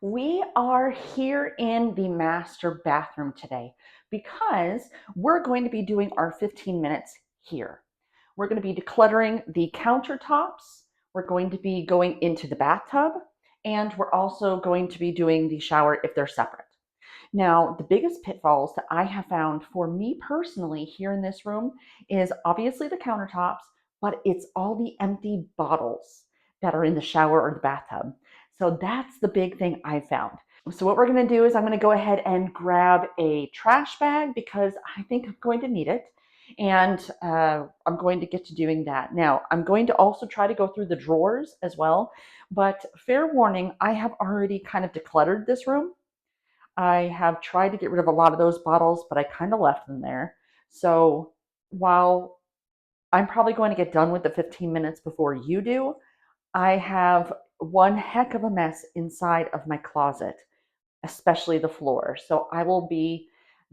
We are here in the master bathroom today because we're going to be doing our 15 minutes here. We're going to be decluttering the countertops. We're going to be going into the bathtub, and we're also going to be doing the shower if they're separate. Now, the biggest pitfalls that I have found for me personally here in this room is obviously the countertops, but it's all the empty bottles that are in the shower or the bathtub. So that's the big thing I found. So what we're going to do is I'm going to go ahead and grab a trash bag because I think I'm going to need it. And I'm going to get to doing that. Now, I'm going to also try to go through the drawers as well. But fair warning, I have already kind of decluttered this room. I have tried to get rid of a lot of those bottles, but I kind of left them there. So while I'm probably going to get done with the 15 minutes before you do, I have one heck of a mess inside of my closet, especially the floor. So I will be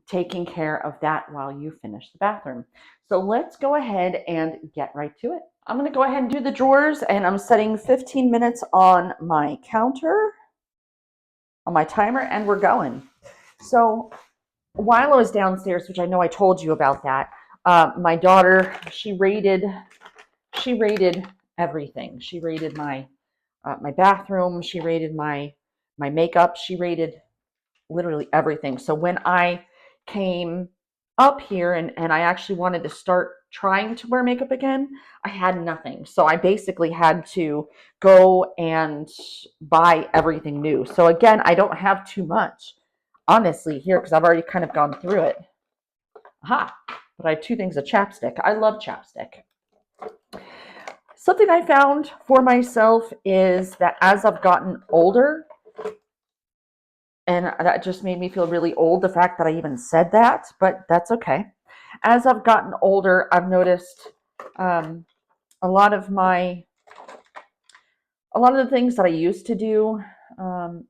taking care of that while you finish the bathroom. So let's go ahead and get right to it. I'm going to go ahead and do the drawers, and I'm setting 15 minutes on my counter, on my timer, and we're going. So while I was downstairs, which I know I told you about that, my daughter, she raided everything. She raided my bathroom. She raided my makeup. She raided literally everything. So when I came up here and I actually wanted to start trying to wear makeup again, I had nothing. So I basically had to go and buy everything new. So again, I don't have too much, honestly, here because I've already kind of gone through it. Aha! But I have two things of chapstick. I love chapstick. Something I found for myself is that as I've gotten older, and that just made me feel really old, the fact that I even said that, but that's okay. As I've gotten older, I've noticed a lot of the things that I used to do,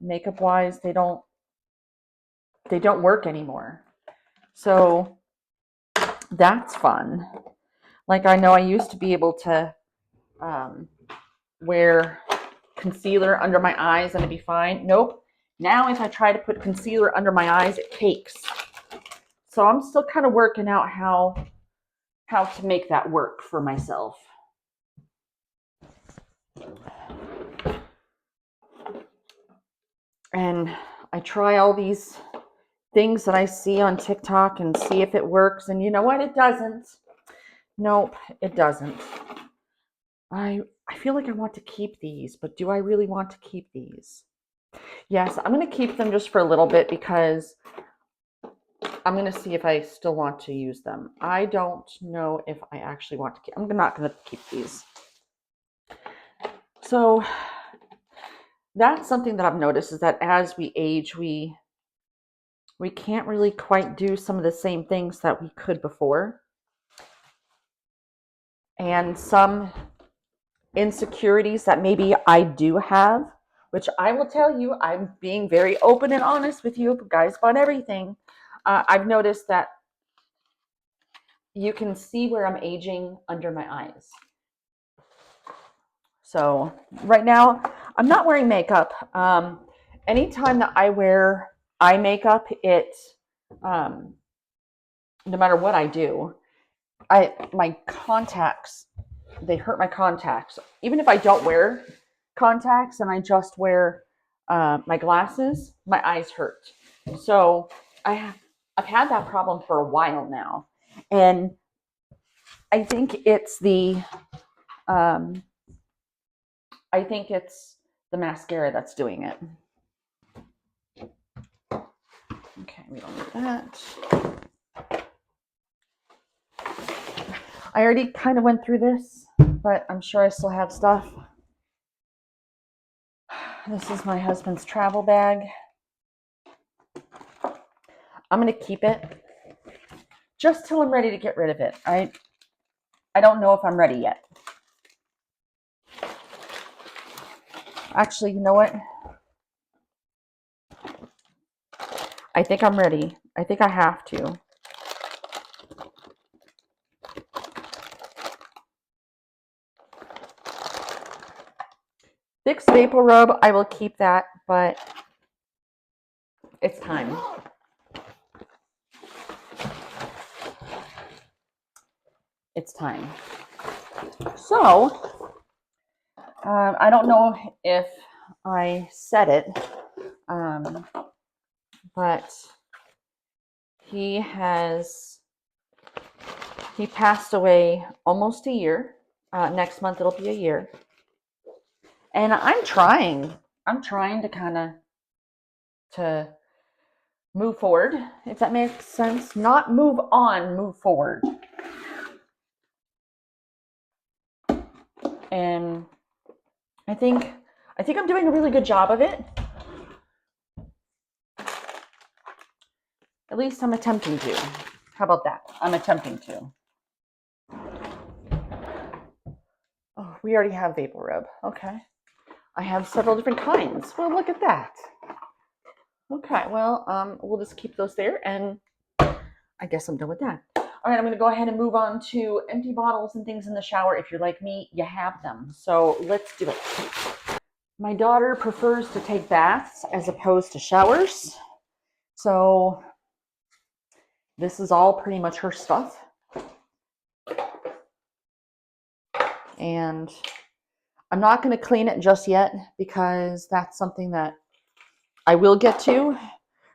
makeup wise, they don't work anymore. So that's fun. Like I know I used to be able to wear concealer under my eyes and it'd be fine. Nope. Now if I try to put concealer under my eyes, it cakes. So I'm still kind of working out how to make that work for myself. And I try all these things that I see on TikTok and see if it works. And you know what? It doesn't. Nope, it doesn't. I feel like I want to keep these, but do I really want to keep these? Yes, I'm going to keep them just for a little bit because I'm going to see if I still want to use them. I don't know if I actually want to keep. I'm not going to keep these. So that's something that I've noticed is that as we age, we can't really quite do some of the same things that we could before. And some insecurities that maybe I do have, which I will tell you, I'm being very open and honest with you guys about everything. I've noticed that you can see where I'm aging under my eyes. So right now, I'm not wearing makeup. Anytime that I wear eye makeup, no matter what I do, my contacts, they hurt my contacts. Even if I don't wear contacts and I just wear my glasses, my eyes hurt. So I've had that problem for a while now, and I think it's the mascara that's doing it. Okay, we don't need that. I already kind of went through this, but I'm sure I still have stuff. This is my husband's travel bag. I'm going to keep it just till I'm ready to get rid of it. I don't know if I'm ready yet. Actually, you know what? I think I'm ready. I think I have to. Vicks Vapor Rub, I will keep that, but It's time. It's time. So, I don't know if I said it, but he passed away almost a year. Next month it'll be a year. And I'm trying to kind of to move forward, if that makes sense. Not move on, move forward. And I think I'm doing a really good job of it. At least I'm attempting to. How about that? I'm attempting to. Oh, we already have vapor rub. Okay. I have several different kinds. Well, look at that. Okay, well, we'll just keep those there, and I guess I'm done with that. All right, I'm going to go ahead and move on to empty bottles and things in the shower. If you're like me, you have them. So let's do it. My daughter prefers to take baths as opposed to showers. So this is all pretty much her stuff. And I'm not going to clean it just yet because that's something that I will get to.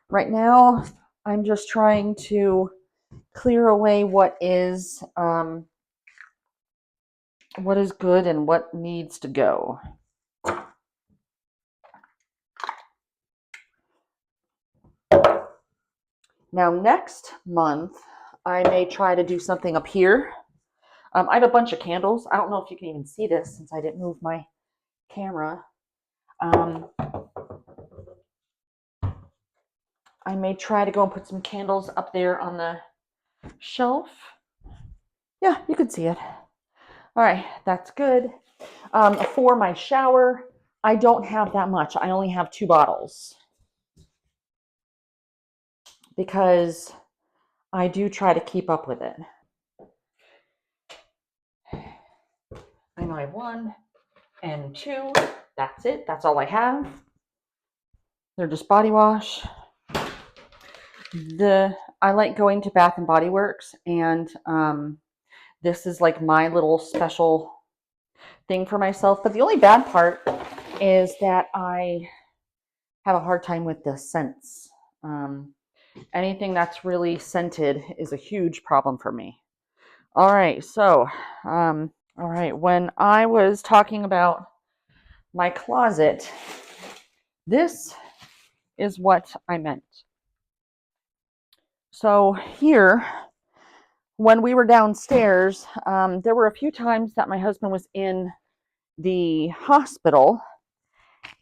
Right now, I'm just trying to clear away what is good and what needs to go. Now, next month, I may try to do something up here. I have a bunch of candles. I don't know if you can even see this since I didn't move my camera. I may try to go and put some candles up there on the shelf. Yeah, you can see it. All right, that's good. For my shower, I don't have that much. I only have 2 bottles because I do try to keep up with it. I know I have 1 and 2. That's it. That's all I have. They're just body wash. I like going to Bath and Body Works, and this is like my little special thing for myself. But the only bad part is that I have a hard time with the scents. Anything that's really scented is a huge problem for me. All right, so all right, when I was talking about my closet, this is what I meant. So here, when we were downstairs, there were a few times that my husband was in the hospital,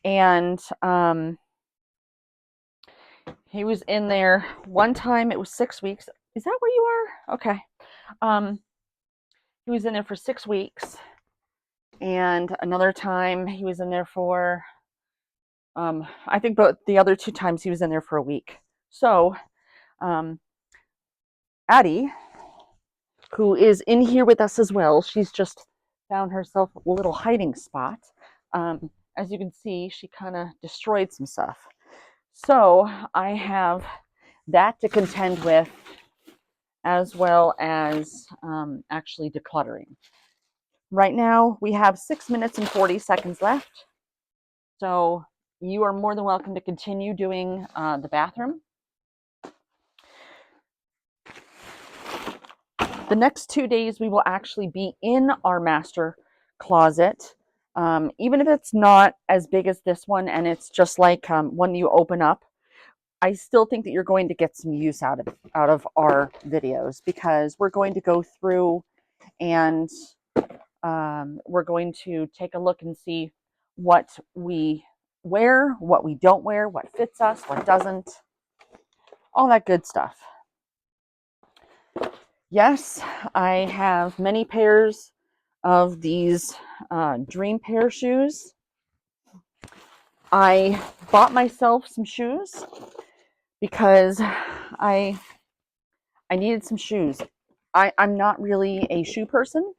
and he was in there one time. It was 6 weeks. Is that where you are? Okay. He was in there for 6 weeks, and another time he was in there for I think both the other 2 times he was in there for a week. So Addie, who is in here with us as well, she's just found herself a little hiding spot. As you can see, she kind of destroyed some stuff. So I have that to contend with, as well as actually decluttering. Right now, we have 6 minutes and 40 seconds left. So you are more than welcome to continue doing the bathroom. The next 2 days, we will actually be in our master closet. Even if it's not as big as this one, and it's just like when you open up, I still think that you're going to get some use out of our videos, because we're going to go through and we're going to take a look and see what we wear, what we don't wear, what fits us, what doesn't, all that good stuff. Yes, I have many pairs of these dream pair shoes. I bought myself some shoes because I needed some shoes. I'm not really a shoe person.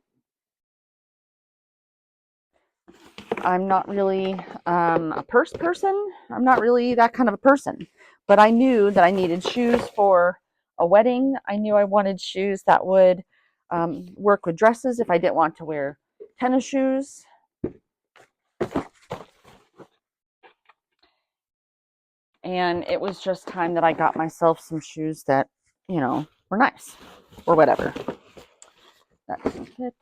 I'm not really a purse person. I'm not really that kind of a person. But I knew that I needed shoes for a wedding. I knew I wanted shoes that would work with dresses if I didn't want to wear tennis shoes. And it was just time that I got myself some shoes that, were nice or whatever. That doesn't fit.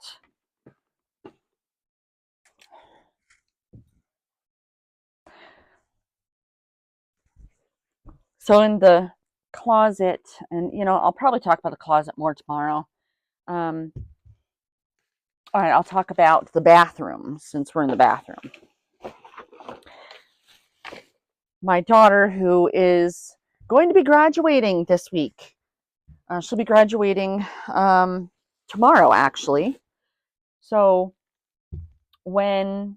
So in the closet, and I'll probably talk about the closet more tomorrow. All right, I'll talk about the bathroom since we're in the bathroom. My daughter, who is going to be graduating this week, she'll be graduating tomorrow, actually. So when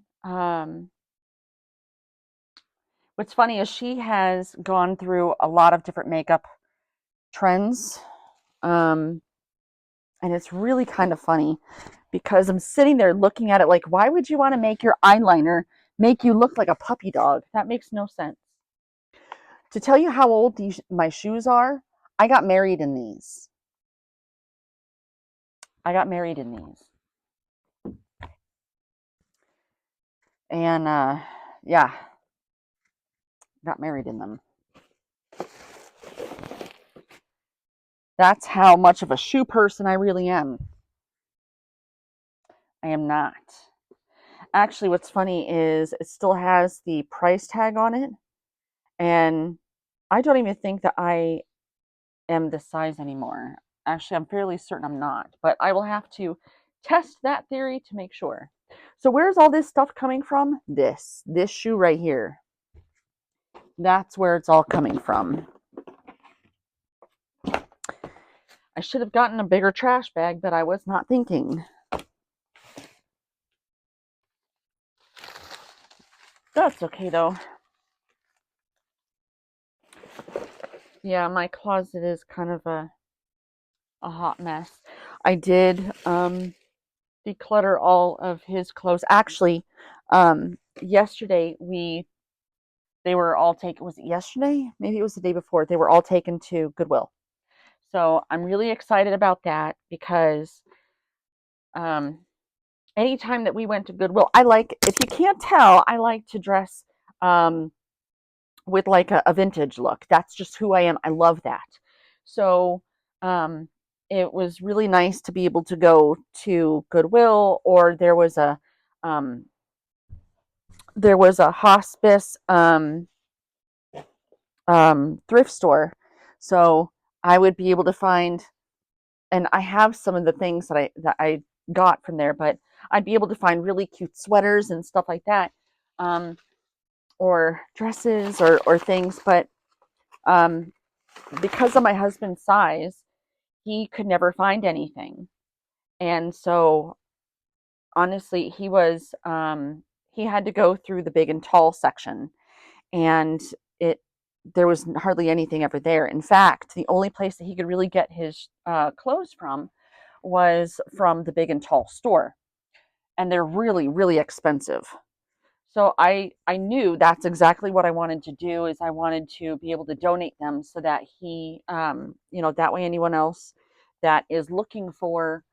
what's funny is she has gone through a lot of different makeup trends, and it's really kind of funny because I'm sitting there looking at it like, why would you want to make your eyeliner make you look like a puppy dog? That makes no sense. To tell you how old my shoes are, I got married in these. And yeah, got married in them. That's how much of a shoe person I really am. I am not. Actually, what's funny is it still has the price tag on it, and I don't even think that I am this size anymore. Actually, I'm fairly certain I'm not, but I will have to test that theory to make sure. So where's all this stuff coming from? This shoe right here. That's where it's all coming from. I should have gotten a bigger trash bag, but I was not thinking. That's okay though. Yeah, my closet is kind of a hot mess. I did declutter all of his clothes. Actually, yesterday they were all taken. Was it yesterday? Maybe it was the day before. They were all taken to Goodwill. So I'm really excited about that because anytime that we went to Goodwill, if you can't tell, I like to dress with like a vintage look. That's just who I am. I love that. So it was really nice to be able to go to Goodwill, or there was a hospice thrift store. So I would be able to find, and I have some of the things that I got from there, but I'd be able to find really cute sweaters and stuff like that, or dresses or things. But because of my husband's size, he could never find anything. And so honestly, he had to go through the big and tall section, and there was hardly anything ever there. In fact, the only place that he could really get his clothes from was from the big and tall store, and they're really, really expensive. So I knew that's exactly what I wanted to do. Is I wanted to be able to donate them so that that way anyone else that is looking for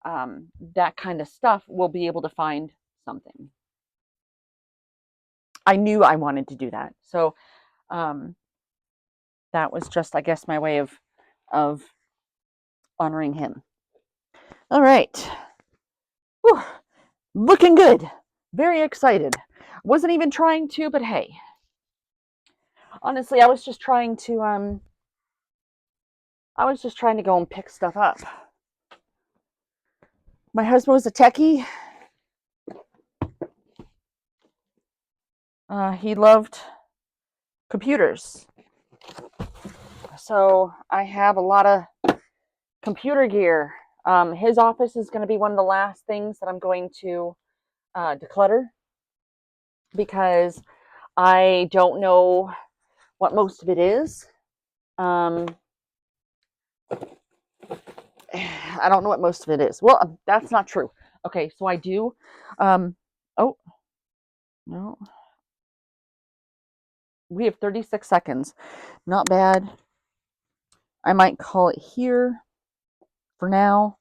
that kind of stuff will be able to find something. I knew I wanted to do that. So that was just, I guess, my way of honoring him. All right. Whew. Looking good. Very excited. Wasn't even trying to, but hey. Honestly, I was just trying to go and pick stuff up. My husband was a techie. He loved computers. So I have a lot of computer gear. His office is going to be one of the last things that I'm going to declutter because I don't know what most of it is. I don't know what most of it is. Well, that's not true. Okay, so I do. Oh, no. we have 36 seconds. Not bad. I might call it here for now.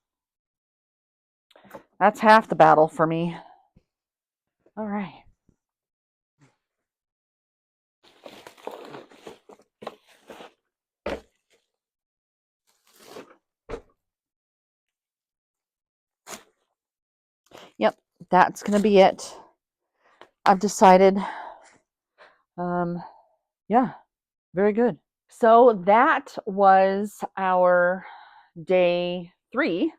That's half the battle for me. All right. Yep, that's going to be it. I've decided. Yeah, very good. So that was our day 3.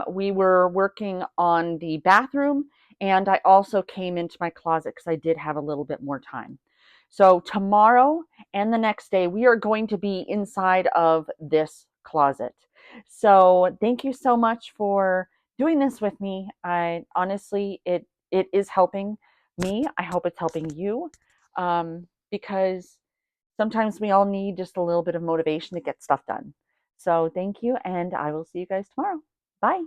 We were working on the bathroom, and I also came into my closet because I did have a little bit more time. So tomorrow and the next day, we are going to be inside of this closet. So thank you so much for doing this with me. I honestly, it is helping me. I hope it's helping you, because sometimes we all need just a little bit of motivation to get stuff done. So thank you, and I will see you guys tomorrow. Bye.